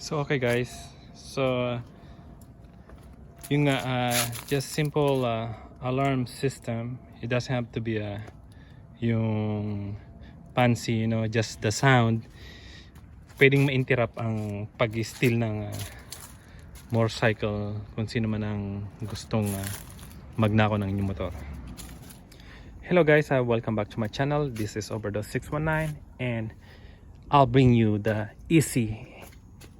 So okay guys, so yung just simple alarm system. It doesn't have to be yung fancy, just the sound. Pwedeng ma-interrupt ang pag-steal ng motorcycle kung sino man ang gustong magnakaw ng inyong motor. Hello guys, welcome back to my channel. This is Overdose 619 and I'll bring you the easy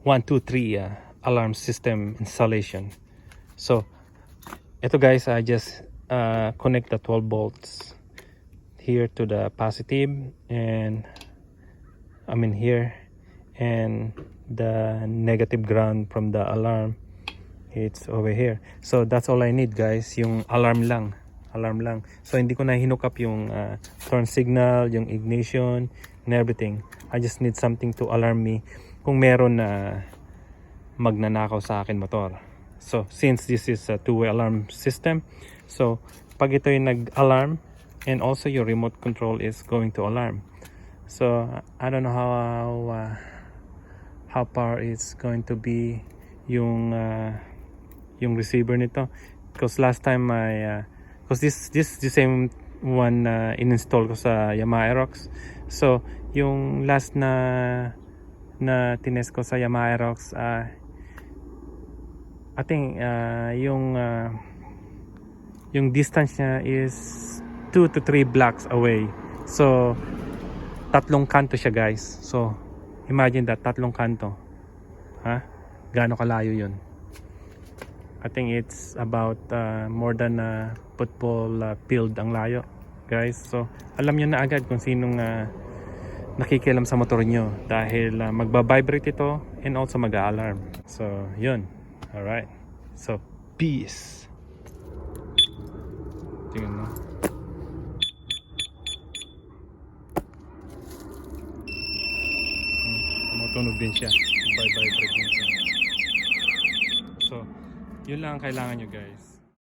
1, 2, 3 alarm system installation. So ito guys, I just connect the 12 volts here to the positive, and I mean here, and the negative ground from the alarm, it's over here. So that's all I need guys, yung alarm lang. So hindi ko na hinook up yung turn signal, yung ignition and everything. I just need something to alarm me kung meron na magnanakaw sa akin motor. So since this is a two-way alarm system, so pag ito yung nag-alarm, and also your remote control is going to alarm. So I don't know how far it's going to be yung receiver nito, because last time because this the same one in-install ko sa Yamaha Aerox. So yung last na tinest ko sa Yamaha Aerox, I think yung distance niya is 2 to 3 blocks away. So tatlong kanto siya guys. So imagine that, tatlong kanto. Gaano kalayo yun? I think it's about more than a football field ang layo guys. So alam nyo na agad kung sinong nakikialam sa motor nyo, dahil magba-vibrate ito and also mag-alarm. So yun. Alright, so peace. Tingnan mo. Tumutunog din siya. Vibrate din siya. So yun lang ang kailangan nyo guys.